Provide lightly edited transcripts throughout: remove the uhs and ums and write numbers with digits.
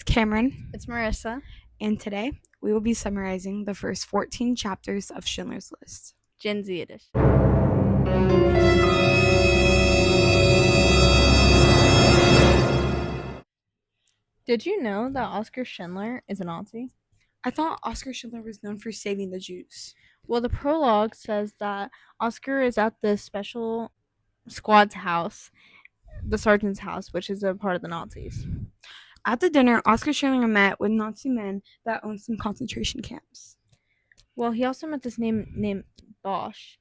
Cameron, It's Marissa. and today we will be summarizing the first 14 chapters of Schindler's List. Gen Z edition. Did you know that Oskar Schindler is a Nazi? I thought Oskar Schindler was known for saving the Jews. Well, the prologue says that Oskar is at the special squad's house, the sergeant's house, which is a part of the Nazis. At the dinner, Oskar Schindler met with Nazi men that owned some concentration camps. Well, he also met this name named Bosch,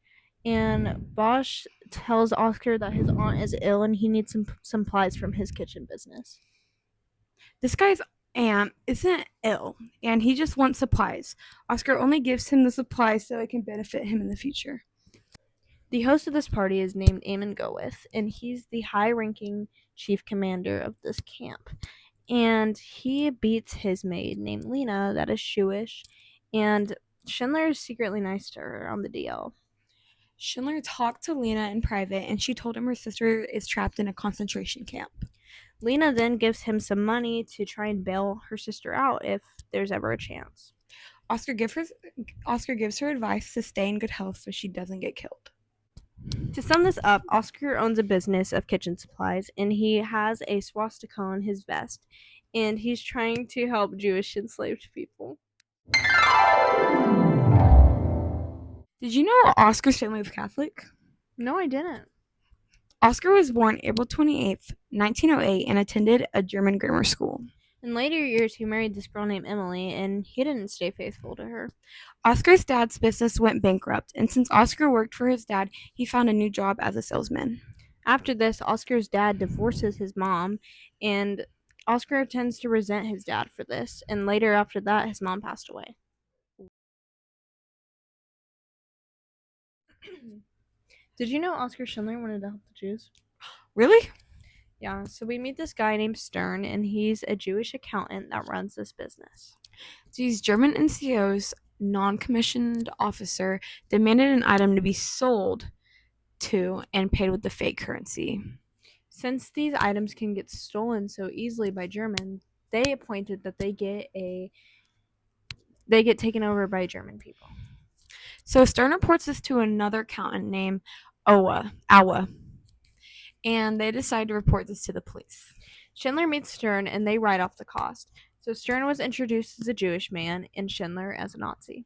and Bosch tells Oskar that his aunt is ill and he needs some supplies from his kitchen business. This guy's aunt isn't ill, and he just wants supplies. Oskar only gives him the supplies so it can benefit him in the future. The host of this party is named Eamon Goeth, and he's the high-ranking chief commander of this camp. And he beats his maid named Lena, that is Jewish, and Schindler is secretly nice to her on the DL. Schindler talked to Lena in private, and she told him her sister is trapped in a concentration camp. Lena then gives him some money to try and bail her sister out if there's ever a chance. Oskar gives her advice to stay in good health so she doesn't get killed. To sum this up, Oskar owns a business of kitchen supplies, and he has a swastika on his vest, and he's trying to help Jewish enslaved people. Did you know Oskar's family was Catholic? No, I didn't. Oskar was born April 28th, 1908, and attended a German grammar school. In later years, he married this girl named Emily, and he didn't stay faithful to her. Oskar's dad's business went bankrupt, and since Oskar worked for his dad, he found a new job as a salesman. After this, Oskar's dad divorces his mom, and Oskar tends to resent his dad for this, and later after that, his mom passed away. Did you know Oskar Schindler wanted to help the Jews? Really? Yeah, so we meet this guy named Stern, and he's a Jewish accountant that runs this business. These German NCO's non-commissioned officer demanded an item to be sold to and paid with the fake currency. Since these items can get stolen so easily by Germans, they appointed that they get taken over by German people. So Stern reports this to another accountant named Awa, and they decide to report this to the police. Schindler meets Stern, and they write off the cost. So Stern was introduced as a Jewish man, and Schindler as a Nazi.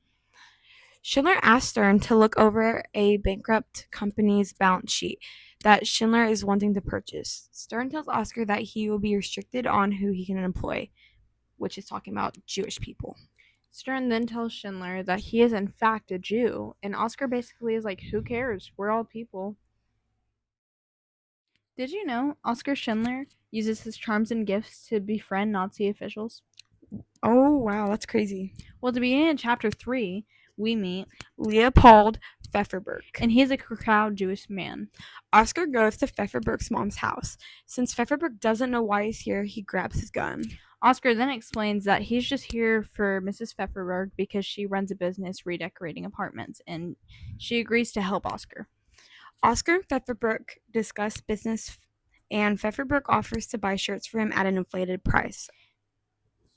Schindler asked Stern to look over a bankrupt company's balance sheet that Schindler is wanting to purchase. Stern tells Oskar that he will be restricted on who he can employ, which is talking about Jewish people. Stern then tells Schindler that he is in fact a Jew, and Oskar basically is like, who cares? We're all people. Did you know Oskar Schindler uses his charms and gifts to befriend Nazi officials? Oh, wow, that's crazy. Well, at the beginning of chapter 3, we meet Leopold Pfefferberg, and he's a proud Jewish man. Oskar goes to Pfefferberg's mom's house. Since Pfefferberg doesn't know why he's here, he grabs his gun. Oskar then explains that he's just here for Mrs. Pfefferberg because she runs a business redecorating apartments, and she agrees to help Oskar. Oskar and Pfefferberg discuss business, and Pfefferberg offers to buy shirts for him at an inflated price.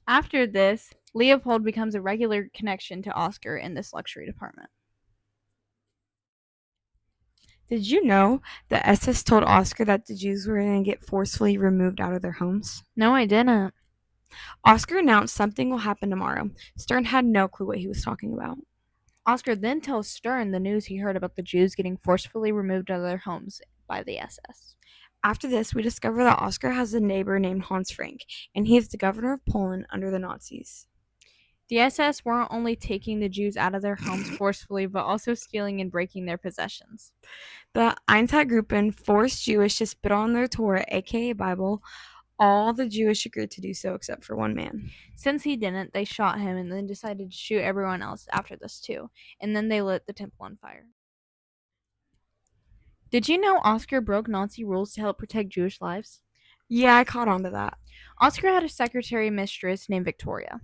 After this, Leopold becomes a regular connection to Oskar in this luxury department. Did you know the SS told Oskar that the Jews were going to get forcefully removed out of their homes? No, I didn't. Oskar announced something will happen tomorrow. Stern had no clue what he was talking about. Oskar then tells Stern the news he heard about the Jews getting forcefully removed out of their homes by the SS. After this, we discover that Oskar has a neighbor named Hans Frank, and he is the governor of Poland under the Nazis. The SS weren't only taking the Jews out of their homes forcefully, but also stealing and breaking their possessions. The Einsatzgruppen forced Jewish to spit on their Torah, aka Bible. All the Jewish agreed to do so except for one man. Since he didn't, they shot him and then decided to shoot everyone else after this too. And then they lit the temple on fire. Did you know Oskar broke Nazi rules to help protect Jewish lives? Yeah, I caught on to that. Oskar had a secretary mistress named Victoria.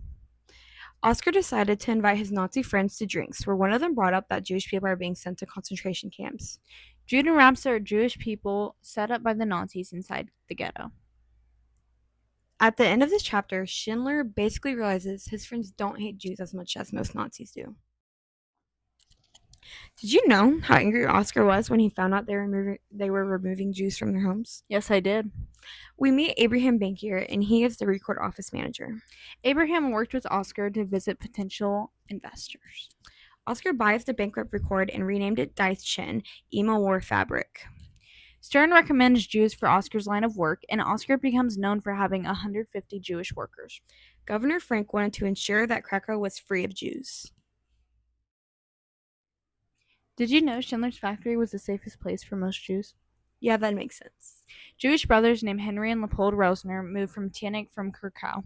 Oskar decided to invite his Nazi friends to drinks, where one of them brought up that Jewish people are being sent to concentration camps. Judenrats are Jewish people set up by the Nazis inside the ghetto. At the end of this chapter, Schindler basically realizes his friends don't hate Jews as much as most Nazis do. Did you know how angry Oscar was when he found out they were removing Jews from their homes? Yes, I did. We meet Abraham Bankier, and he is the record office manager. Abraham worked with Oscar to visit potential investors. Oscar buys the bankrupt record and renamed it Dice Chin, Emo War Fabric. Stern recommends Jews for Oscar's line of work, and Oscar becomes known for having 150 Jewish workers. Governor Frank wanted to ensure that Krakow was free of Jews. Did you know Schindler's factory was the safest place for most Jews? Yeah, that makes sense. Jewish brothers named Henry and Leopold Rosner moved from Tianjin from Krakow.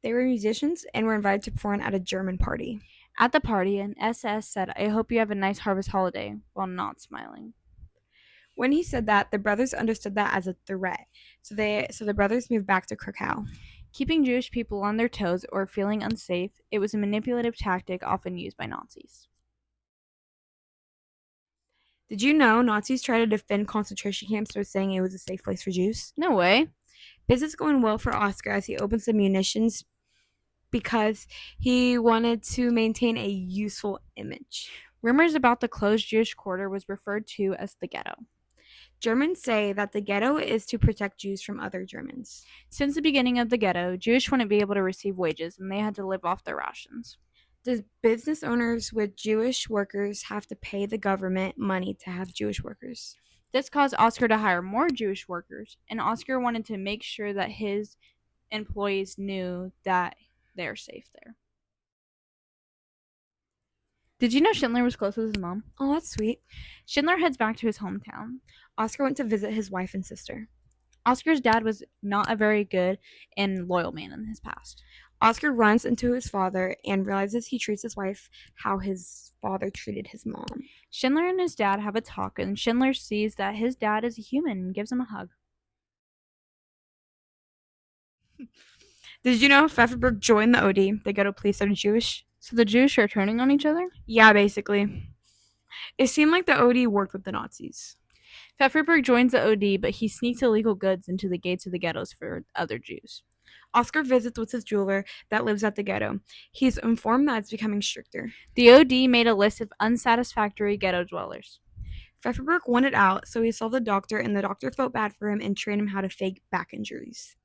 They were musicians and were invited to perform at a German party. At the party, an SS said, "I hope you have a nice harvest holiday," while not smiling. When he said that, the brothers understood that as a threat, so the brothers moved back to Krakow. Keeping Jewish people on their toes or feeling unsafe, it was a manipulative tactic often used by Nazis. Did you know Nazis tried to defend concentration camps by saying it was a safe place for Jews? No way. Business going well for Oscar as he opens the munitions because he wanted to maintain a useful image. Rumors about the closed Jewish quarter was referred to as the ghetto. Germans say that the ghetto is to protect Jews from other Germans. Since the beginning of the ghetto, Jewish wouldn't be able to receive wages and they had to live off their rations. The business owners with Jewish workers have to pay the government money to have Jewish workers. This caused Oscar to hire more Jewish workers, and Oscar wanted to make sure that his employees knew that they're safe there. Did you know Schindler was close with his mom? Oh, that's sweet. Schindler heads back to his hometown. Oscar went to visit his wife and sister. Oscar's dad was not a very good and loyal man in his past. Oscar runs into his father and realizes he treats his wife how his father treated his mom. Schindler and his dad have a talk, and Schindler sees that his dad is a human and gives him a hug. Did you know Pfefferberg joined the OD, the ghetto police that are Jewish? So the Jews are turning on each other? Yeah, basically. It seemed like the OD worked with the Nazis. Pfefferberg joins the OD, but he sneaks illegal goods into the gates of the ghettos for other Jews. Oscar visits with his jeweler that lives at the ghetto. He's informed that it's becoming stricter. The OD made a list of unsatisfactory ghetto dwellers. Pfefferberg wanted out, so he saw the doctor, and the doctor felt bad for him and trained him how to fake back injuries.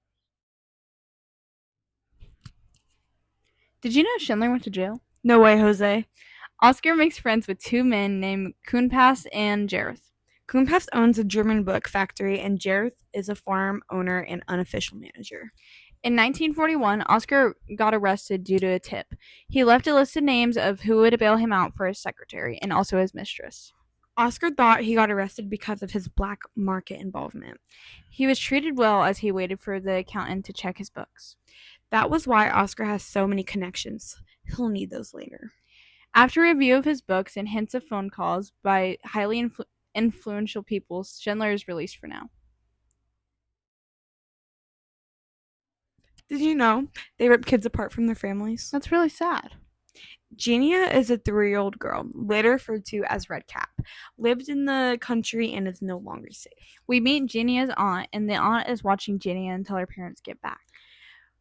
Did you know Schindler went to jail? No way, Jose. Oscar makes friends with two men named Kuhnpass and Jareth. Kuhnpass owns a German book factory, and Jareth is a farm owner and unofficial manager. In 1941, Oscar got arrested due to a tip. He left a list of names of who would bail him out for his secretary and also his mistress. Oscar thought he got arrested because of his black market involvement. He was treated well as he waited for the accountant to check his books. That was why Oscar has so many connections. He'll need those later. After a review of his books and hints of phone calls by highly influential people, Schindler is released for now. Did you know they rip kids apart from their families? That's really sad. Genia is a 3-year-old girl, later referred to as Red Cap, lived in the country and is no longer safe. We meet Genia's aunt, and the aunt is watching Genia until her parents get back.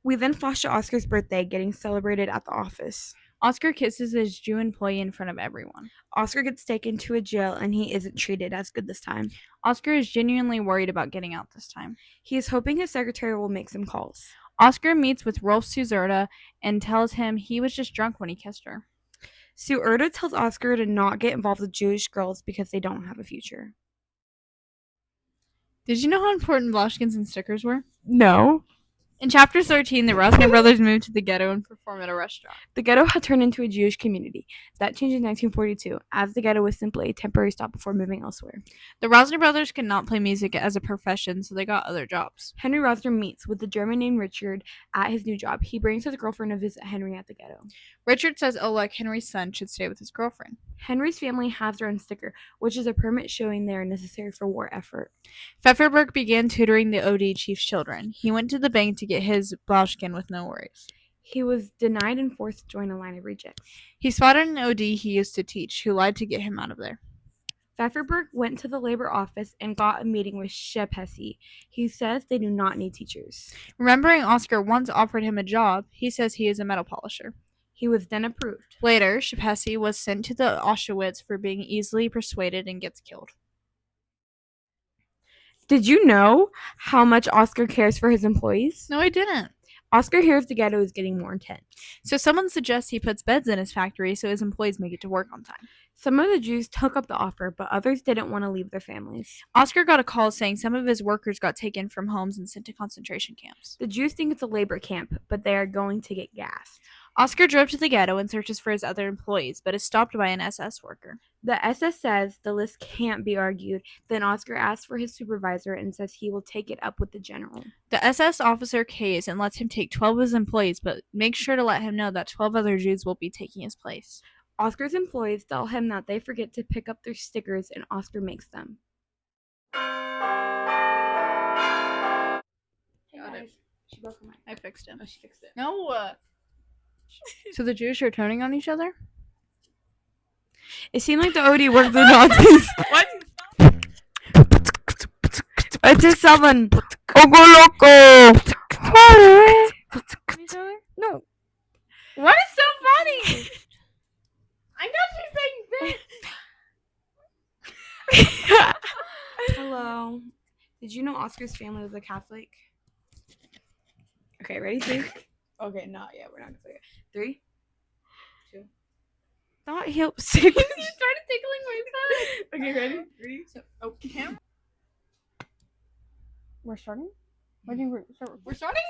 We then flash to Oscar's birthday getting celebrated at the office. Oscar kisses his Jew employee in front of everyone. Oscar gets taken to a jail and he isn't treated as good this time. Oscar is genuinely worried about getting out this time. He is hoping his secretary will make some calls. Oscar meets with Rolf Suzerda and tells him he was just drunk when he kissed her. Suzerda tells Oscar to not get involved with Jewish girls because they don't have a future. Did you know how important Blauschkins and stickers were? No. In chapter 13, the Rosner brothers moved to the ghetto and perform at a restaurant. The ghetto had turned into a Jewish community. That changed in 1942, as the ghetto was simply a temporary stop before moving elsewhere. The Rosner brothers could not play music as a profession, so they got other jobs. Henry Rosner meets with the German named Richard at his new job. He brings his girlfriend to visit Henry at the ghetto. Richard says Oleg, Henry's son, should stay with his girlfriend. Henry's family has their own sticker, which is a permit showing they are necessary for war effort. Pfefferberg began tutoring the OD chief's children. He went to the bank to get his Blauschkin with no worries. He was denied and forced to join a line of rejects. He spotted an OD he used to teach, who lied to get him out of there. Pfefferberg went to the labor office and got a meeting with Schepesi. He says they do not need teachers. Remembering Oscar once offered him a job, he says he is a metal polisher. He was then approved. Later, Schepesi was sent to the Auschwitz for being easily persuaded and gets killed. Did you know how much Oscar cares for his employees? No, I didn't. Oscar hears the ghetto is getting more intense. So someone suggests he puts beds in his factory so his employees may get to work on time. Some of the Jews took up the offer, but others didn't want to leave their families. Oscar got a call saying some of his workers got taken from homes and sent to concentration camps. The Jews think it's a labor camp, but they are going to get gassed. Oscar drove to the ghetto and searches for his other employees, but is stopped by an SS worker. The SS says the list can't be argued. Then Oscar asks for his supervisor and says he will take it up with the general. The SS officer caves and lets him take 12 of his employees, but makes sure to let him know that 12 other Jews will be taking his place. Oscar's employees tell him that they forget to pick up their stickers, and Oscar makes them. Hey guys, she broke her mic. I fixed it. Oh, she fixed it. No. So the Jews are turning on each other? It seemed like the OD worked with Nazis. What? It's a 7. Ogo loco. No. What is so funny? I know she's saying bitch. Hello. Did you know Oscar's family was a Catholic? Okay, ready? 3? Okay, not yet. We're not gonna say it. 3, 2. Thought he'll. You started tickling my foot. Okay, ready? 3. Okay. We're starting. We're starting?